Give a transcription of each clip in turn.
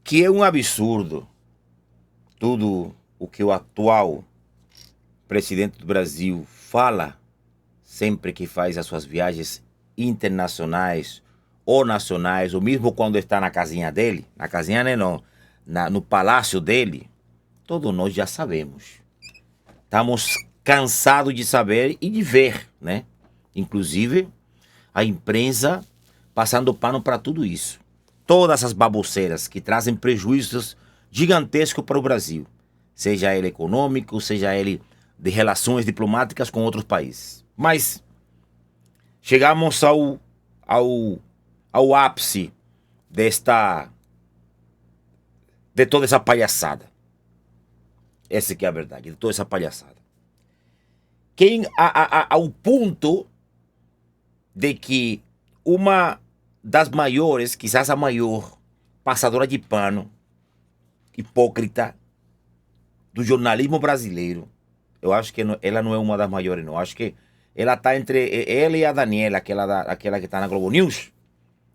que é um absurdo tudo o que o atual presidente do Brasil fala sempre que faz as suas viagens internacionais ou nacionais, ou mesmo quando está na casinha dele, na casinha não, no palácio dele, todos nós já sabemos. Estamos cansados de saber e de ver, né? Inclusive, a imprensa passando pano para tudo isso. Todas as baboceiras que trazem prejuízos gigantescos para o Brasil. Seja ele econômico, seja ele de relações diplomáticas com outros países. Mas chegamos ao ápice de toda essa palhaçada. Essa que é a verdade, de toda essa palhaçada. Ao ponto de que uma das maiores, quizás a maior, passadora de pano, hipócrita, do jornalismo brasileiro, eu acho que ela não é uma das maiores, não. Eu acho que ela está entre ela e a Daniela, aquela que está na Globo News.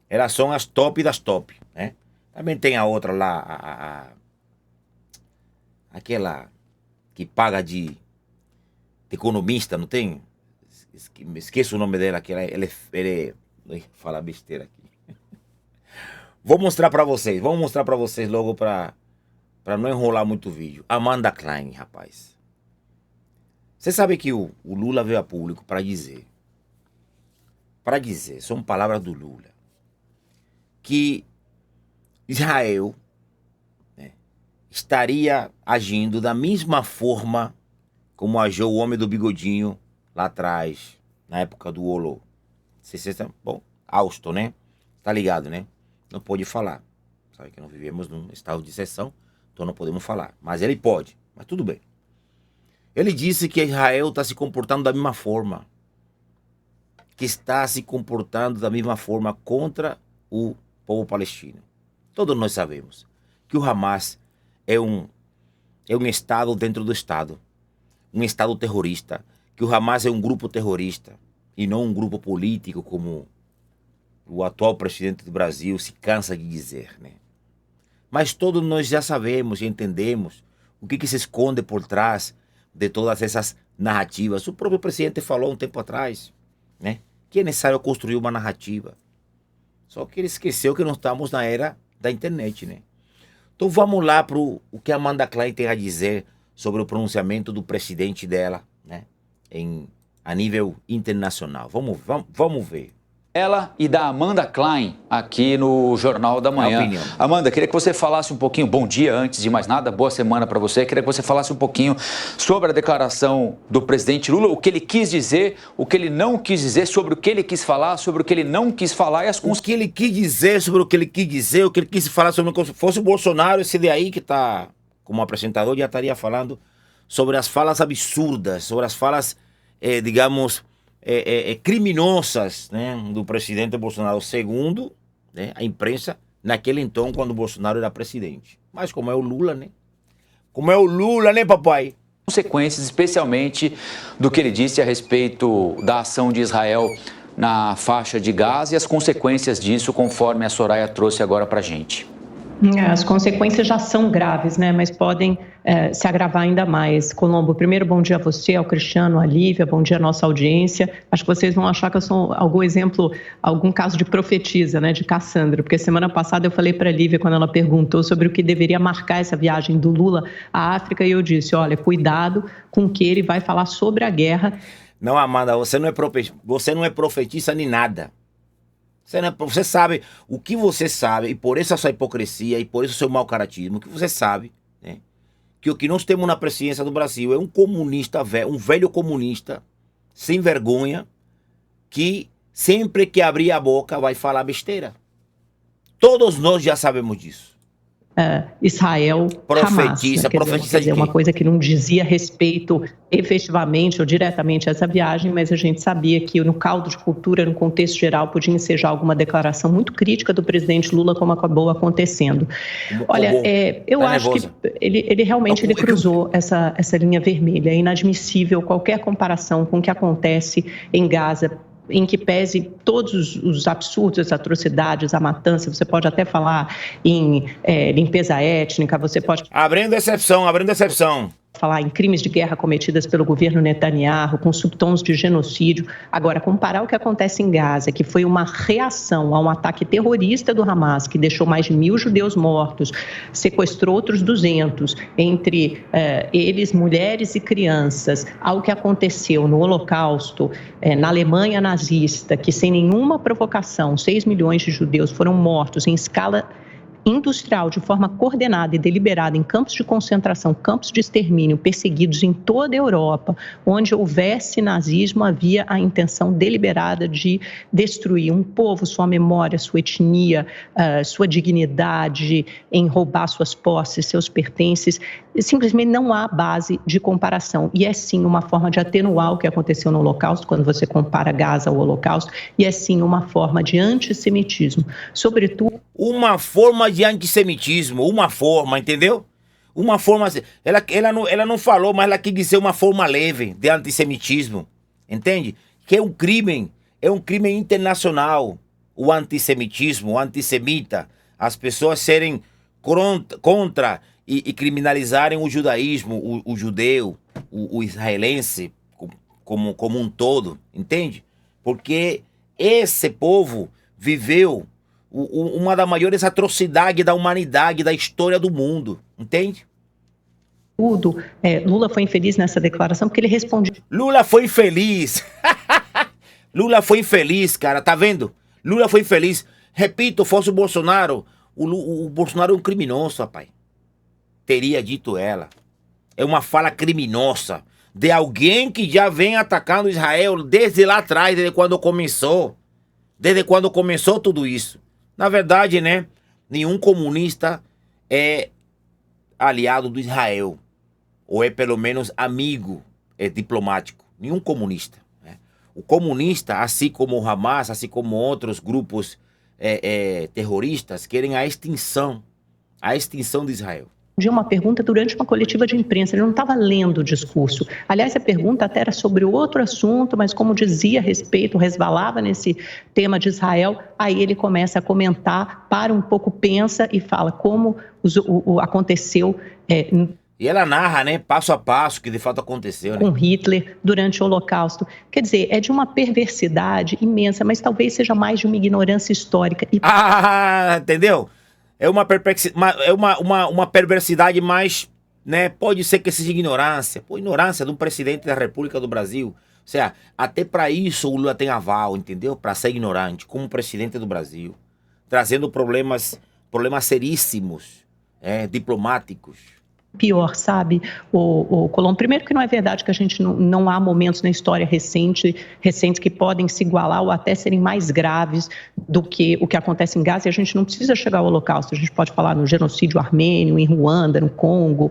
Elas são as top das top, né? Também tem a outra lá, aquela que paga de economista, não tem? Esqueço o nome dela, que ela fala besteira aqui. Vou mostrar pra vocês, vamos mostrar pra vocês logo pra não enrolar muito o vídeo. Amanda Klein, rapaz. Você sabe que o Lula veio a público para dizer, são palavras do Lula, que Israel, né, estaria agindo da mesma forma como agiu o homem do bigodinho lá atrás, na época do Olo. Bom, Austin, né? Tá ligado, né? Não pode falar. Sabe que não vivemos num estado de exceção, então não podemos falar. Mas ele pode, mas tudo bem. Ele disse que Israel está se comportando da mesma forma. Que está se comportando da mesma forma contra o povo palestino. Todos nós sabemos que o Hamas é um Estado dentro do Estado. Um Estado terrorista. Que o Hamas é um grupo terrorista. E não um grupo político como o atual presidente do Brasil se cansa de dizer, né? Mas todos nós já sabemos e entendemos o que se esconde por trás de todas essas narrativas. O próprio presidente falou um tempo atrás, né, que é necessário construir uma narrativa. Só que ele esqueceu que não estamos na era da internet, né? Então vamos lá para o que a Amanda Klein tem a dizer sobre o pronunciamento do presidente dela, né, a nível internacional. Vamos ver. Ela e da Amanda Klein aqui no Jornal da Manhã. Amanda, queria que você falasse um pouquinho, bom dia antes de mais nada, boa semana para você, queria que você falasse um pouquinho sobre a declaração do presidente Lula, o que ele quis dizer, o que ele não quis dizer, sobre o que ele quis falar, sobre o que ele não quis falar e as O que ele quis dizer, sobre o que ele quis dizer, o que ele quis falar sobre o que fosse o Bolsonaro, esse daí que está como apresentador já estaria falando sobre as falas absurdas, sobre as falas, digamos, criminosas, né, do presidente Bolsonaro. Segundo, né, a imprensa, naquele então, quando o Bolsonaro era presidente. Mas como é o Lula, né? Como é o Lula, né, papai? Consequências, especialmente do que ele disse a respeito da ação de Israel na faixa de Gaza e as consequências disso, conforme a Soraya trouxe agora pra gente. As consequências já são graves, né? Mas podem se agravar ainda mais. Colombo, primeiro, bom dia a você, ao Cristiano, à Lívia, bom dia à nossa audiência. Acho que vocês vão achar que eu sou algum caso de profetisa, né? De Cassandra, porque semana passada eu falei para a Lívia, quando ela perguntou sobre o que deveria marcar essa viagem do Lula à África, e eu disse, olha, cuidado com o que ele vai falar sobre a guerra. Não, Amanda, você não é profetisa nem nada. Você sabe o que você sabe, e por isso a sua hipocrisia, e por isso o seu mau caratismo, que você sabe, né, que o que nós temos na presidência do Brasil é um comunista, um velho comunista, sem vergonha, que sempre que abrir a boca vai falar besteira. Todos nós já sabemos disso. Israel, profetiza, Hamas, né? Quer dizer, uma coisa que não dizia respeito efetivamente ou diretamente a essa viagem, mas a gente sabia que no caldo de cultura, no contexto geral, podia ensejar alguma declaração muito crítica do presidente Lula, como acabou acontecendo. Olha, eu acho que ele realmente cruzou essa linha vermelha. É inadmissível qualquer comparação com o que acontece em Gaza, em que pese todos os absurdos, as atrocidades, a matança, você pode até falar em limpeza étnica, você pode... Abrindo exceção. Falar em crimes de guerra cometidos pelo governo Netanyahu, com subtons de genocídio. Agora, comparar o que acontece em Gaza, que foi uma reação a um ataque terrorista do Hamas, que deixou mais de 1.000 judeus mortos, sequestrou outros 200, entre eles mulheres e crianças, ao que aconteceu no Holocausto, na Alemanha nazista, que sem nenhuma provocação, 6 milhões de judeus foram mortos em escala industrial, de forma coordenada e deliberada, em campos de concentração, campos de extermínio, perseguidos em toda a Europa, onde houvesse nazismo, havia a intenção deliberada de destruir um povo, sua memória, sua etnia, sua dignidade, em roubar suas posses, seus pertences. Simplesmente não há base de comparação. E é sim uma forma de atenuar o que aconteceu no Holocausto, quando você compara Gaza ao Holocausto, e é sim uma forma de antissemitismo. Sobretudo... Uma forma de antissemitismo, entendeu? Uma forma... Ela não falou, mas ela quis dizer uma forma leve de antissemitismo, entende? Que é um crime internacional, o antissemitismo, o antissemita, as pessoas serem contra e criminalizarem o judaísmo, o judeu, o israelense, como um todo, entende? Porque esse povo viveu uma das maiores atrocidades da humanidade, da história do mundo, entende? Lula foi infeliz nessa declaração porque ele respondia... Lula foi infeliz. Lula foi infeliz, cara, tá vendo? Lula foi infeliz. Repito, fosse o Bolsonaro, o Bolsonaro é um criminoso, rapaz. Teria dito ela. É uma fala criminosa de alguém que já vem atacando Israel desde lá atrás, desde quando começou tudo isso. Na verdade, né, nenhum comunista é aliado do Israel, ou é pelo menos amigo diplomático. Nenhum comunista, né? O comunista, assim como o Hamas, assim como outros grupos terroristas, querem a extinção de Israel. De uma pergunta durante uma coletiva de imprensa, ele não estava lendo o discurso. Aliás, a pergunta até era sobre outro assunto, mas como dizia a respeito, resvalava nesse tema de Israel, aí ele começa a comentar, para um pouco, pensa e fala como aconteceu... E ela narra, né, passo a passo, que de fato aconteceu, né? Com Hitler durante o Holocausto. Quer dizer, é de uma perversidade imensa, mas talvez seja mais de uma ignorância histórica. Entendeu? É uma perversidade mais, né? Pode ser que seja ignorância. Pô, ignorância de um presidente da República do Brasil. Ou seja, até para isso o Lula tem aval, entendeu? Para ser ignorante, como presidente do Brasil. Trazendo problemas seríssimos, diplomáticos. Pior, sabe, o Colombo? Primeiro que não é verdade que a gente não há momentos na história recentes que podem se igualar ou até serem mais graves do que o que acontece em Gaza, e a gente não precisa chegar ao Holocausto, a gente pode falar no genocídio armênio, em Ruanda, no Congo,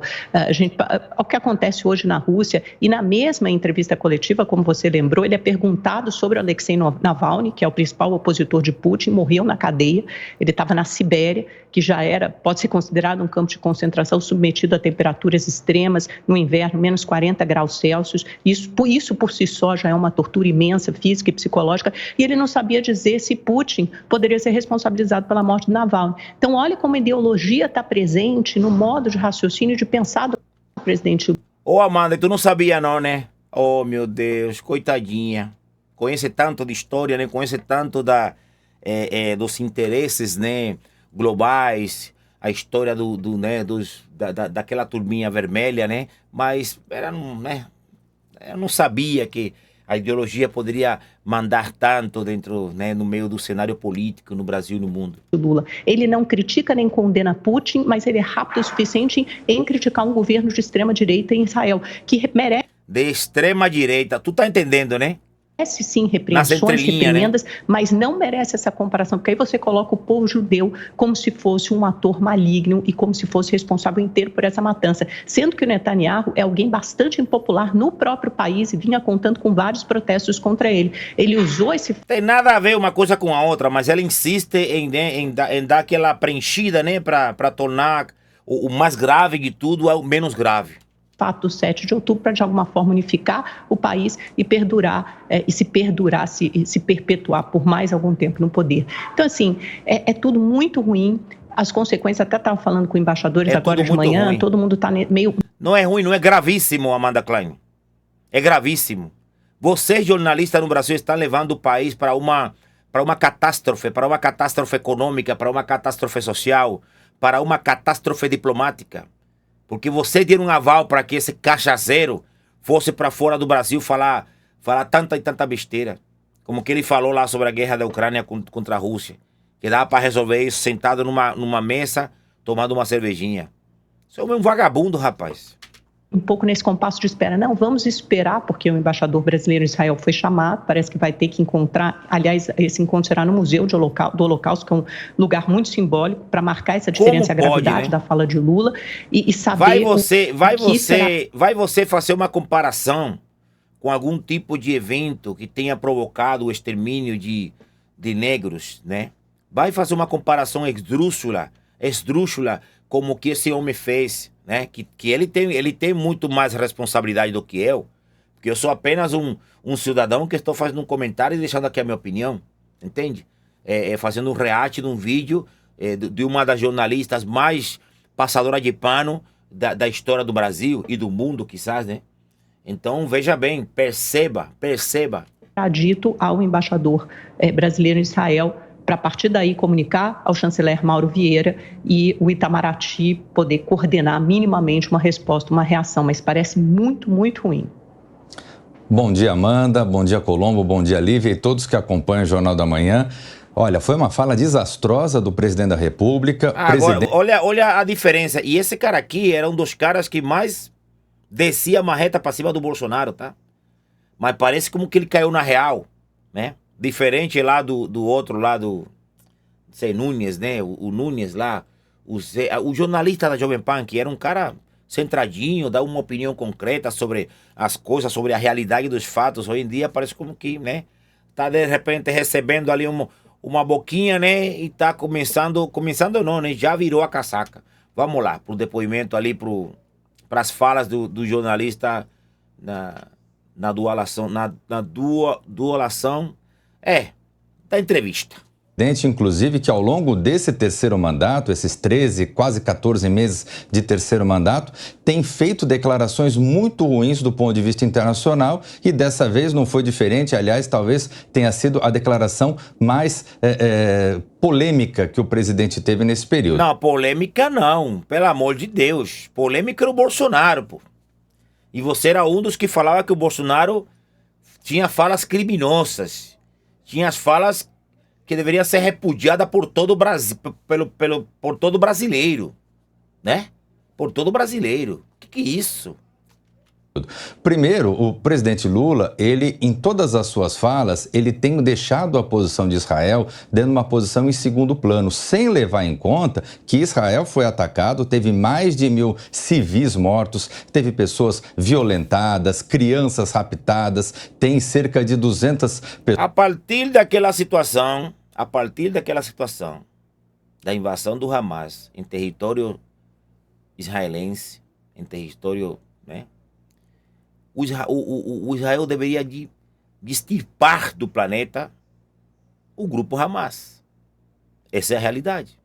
o que acontece hoje na Rússia. E na mesma entrevista coletiva, como você lembrou, ele é perguntado sobre Alexei Navalny, que é o principal opositor de Putin, morreu na cadeia, ele estava na Sibéria, que já pode ser considerado um campo de concentração submetido a temperaturas extremas, no inverno, menos 40 graus Celsius. Isso por si só já é uma tortura imensa, física e psicológica, e ele não sabia dizer se Putin poderia ser responsabilizado pela morte de Navalny. Então, olha como a ideologia está presente no modo de raciocínio de pensar do presidente. Ô, Amanda, tu não sabia não, né? Oh, meu Deus, coitadinha. Conhece tanto de história, né? Conhece tanto dos interesses, né, globais, a história daquela turminha vermelha, né? Mas eu não sabia que a ideologia poderia mandar tanto dentro, né, no meio do cenário político no Brasil e no mundo. Lula, ele não critica nem condena Putin, mas ele é rápido o suficiente em criticar um governo de extrema direita em Israel, que merece... De extrema direita, tu tá entendendo, né? Merece sim repreensões, reprimendas, né? Mas não merece essa comparação, porque aí você coloca o povo judeu como se fosse um ator maligno e como se fosse responsável inteiro por essa matança, sendo que o Netanyahu é alguém bastante impopular no próprio país e vinha contando com vários protestos contra ele. Ele usou esse... Tem nada a ver uma coisa com a outra, mas ela insiste em dar aquela preenchida, né, para tornar o mais grave de tudo o menos grave. fato do 7 de outubro para, de alguma forma, unificar o país e se perpetuar por mais algum tempo no poder. Então, assim, é tudo muito ruim. As consequências, até estava falando com embaixadores agora de manhã, ruim. Todo mundo está meio... Não é ruim, não é gravíssimo, Amanda Klein. É gravíssimo. Vocês, jornalistas no Brasil, estão levando o país para uma catástrofe econômica, para uma catástrofe social, para uma catástrofe diplomática. Porque vocês deram um aval para que esse cachaceiro fosse para fora do Brasil falar tanta e tanta besteira. Como que ele falou lá sobre a guerra da Ucrânia contra a Rússia. Que dava para resolver isso sentado numa mesa, tomando uma cervejinha. Isso é um vagabundo, rapaz. Um pouco nesse compasso de espera. Não, vamos esperar, porque o embaixador brasileiro em Israel foi chamado, parece que vai ter que encontrar, aliás, esse encontro será no Museu do Holocausto, que é um lugar muito simbólico para marcar essa diferença e a gravidade, né, da fala de Lula e saber... Vai você fazer uma comparação com algum tipo de evento que tenha provocado o extermínio de negros, né? Vai fazer uma comparação esdrúxula, como que esse homem fez, né? Que ele tem muito mais responsabilidade do que eu, porque eu sou apenas um cidadão que estou fazendo um comentário e deixando aqui a minha opinião, entende? Fazendo um react de um vídeo de uma das jornalistas mais passadoras de pano da história do Brasil e do mundo, quizás, né? Então, veja bem, perceba. Dito ao embaixador brasileiro em Israel, para a partir daí comunicar ao chanceler Mauro Vieira e o Itamaraty poder coordenar minimamente uma resposta, uma reação, mas parece muito, muito ruim. Bom dia, Amanda, bom dia, Colombo, bom dia, Lívia e todos que acompanham o Jornal da Manhã. Olha, foi uma fala desastrosa do presidente da República. Agora, olha a diferença. E esse cara aqui era um dos caras que mais descia a marreta para cima do Bolsonaro, tá? Mas parece como que ele caiu na real, né? Diferente lá do outro lado, sei, Nunes, né? O Nunes lá, o jornalista da Jovem Pan, que era um cara centradinho, dá uma opinião concreta sobre as coisas, sobre a realidade dos fatos. Hoje em dia parece como que, né? Tá de repente recebendo ali uma boquinha, né? E tá começando não, né? Já virou a casaca. Vamos lá, pro depoimento ali, pras falas do jornalista na dualação, da entrevista. Inclusive, que ao longo desse terceiro mandato, esses 13, quase 14 meses de terceiro mandato, tem feito declarações muito ruins do ponto de vista internacional e dessa vez não foi diferente. Aliás, talvez tenha sido a declaração mais polêmica que o presidente teve nesse período. Não, polêmica não, pelo amor de Deus. Polêmica era o Bolsonaro, pô. E você era um dos que falava que o Bolsonaro tinha falas criminosas. Tinha as falas que deveriam ser repudiadas por todo o Brasil, por todo brasileiro, né? Por todo brasileiro. Que é isso? Primeiro, o presidente Lula, ele, em todas as suas falas, ele tem deixado a posição de Israel dando uma posição em segundo plano, sem levar em conta que Israel foi atacado, teve mais de 1.000 civis mortos, teve pessoas violentadas, crianças raptadas, tem cerca de 200 pessoas. A partir daquela situação da invasão do Hamas em território israelense, em território, né? O Israel deveria de extirpar do planeta o grupo Hamas. Essa é a realidade.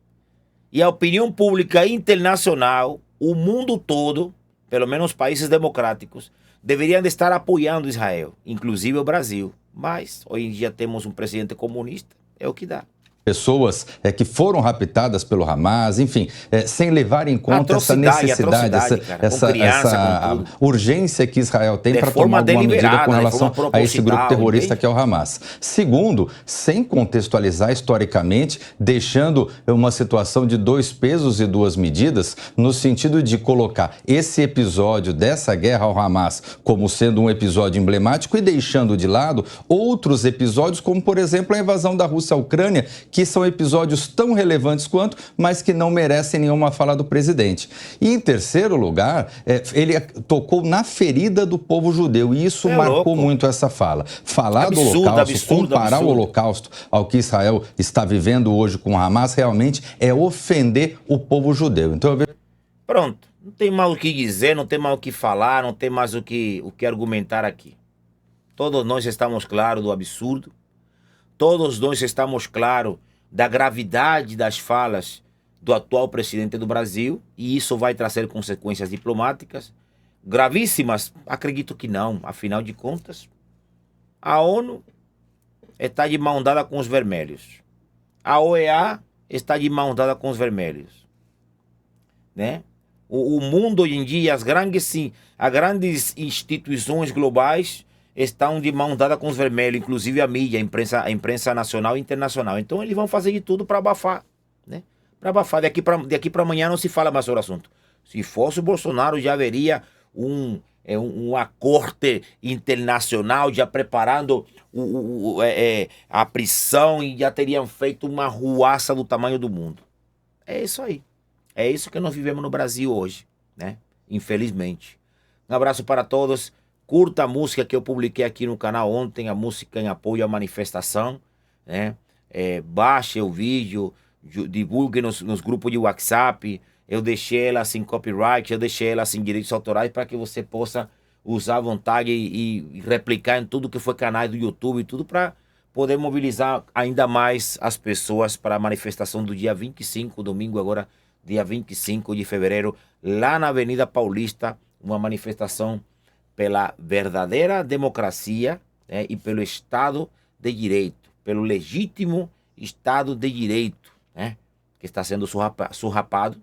E a opinião pública internacional, o mundo todo, pelo menos os países democráticos, deveriam de estar apoiando Israel, inclusive o Brasil. Mas hoje em dia temos um presidente comunista, é o que dá. Pessoas que foram raptadas pelo Hamas, enfim, sem levar em conta essa necessidade, essa urgência que Israel tem para tomar alguma medida com relação a esse grupo terrorista que é o Hamas. Segundo, sem contextualizar historicamente, deixando uma situação de dois pesos e duas medidas, no sentido de colocar esse episódio dessa guerra ao Hamas como sendo um episódio emblemático e deixando de lado outros episódios, como, por exemplo, a invasão da Rússia à Ucrânia, que são episódios tão relevantes quanto, mas que não merecem nenhuma fala do presidente. E, em terceiro lugar, ele tocou na ferida do povo judeu, e isso marcou muito essa fala. Falar do Holocausto, comparar o Holocausto ao que Israel está vivendo hoje com o Hamas, realmente é ofender o povo judeu. Então, Pronto. Não tem mais o que dizer, não tem mais o que falar, não tem mais o que argumentar aqui. Todos nós estamos claros do absurdo, todos nós estamos claros da gravidade das falas do atual presidente do Brasil, e isso vai trazer consequências diplomáticas gravíssimas. Acredito que não, afinal de contas, a ONU está de mão dada com os vermelhos, a OEA está de mão dada com os vermelhos, né? O mundo hoje em dia, as grandes instituições globais estão de mão dada com os vermelhos, inclusive a mídia, a imprensa nacional e internacional. Então eles vão fazer de tudo para abafar, né? Para abafar. Daqui para amanhã não se fala mais sobre o assunto. Se fosse o Bolsonaro, já haveria uma corte internacional já preparando a prisão, e já teriam feito uma ruaça do tamanho do mundo. É isso aí. É isso que nós vivemos no Brasil hoje, né? Infelizmente. Um abraço para todos. Curta a música que eu publiquei aqui no canal ontem, a música em apoio à manifestação, né? Baixe o vídeo, divulgue nos grupos de WhatsApp. Eu deixei ela sem copyright, eu deixei ela sem direitos autorais para que você possa usar à vontade e replicar em tudo que foi canais do YouTube e tudo, para poder mobilizar ainda mais as pessoas para a manifestação do dia 25, domingo agora, dia 25 de fevereiro, lá na Avenida Paulista, uma manifestação pela verdadeira democracia, né, e pelo Estado de Direito, pelo legítimo Estado de Direito, né, que está sendo surrapado,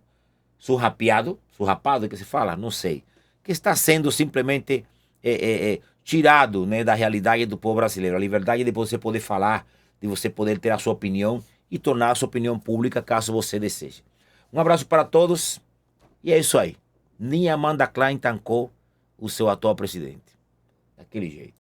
que se fala, não sei, que está sendo simplesmente tirado, né, da realidade do povo brasileiro. A liberdade de você poder falar, de você poder ter a sua opinião e tornar a sua opinião pública caso você deseje. Um abraço para todos e é isso aí. Nem Amanda Klein tancou o seu atual presidente. Daquele jeito.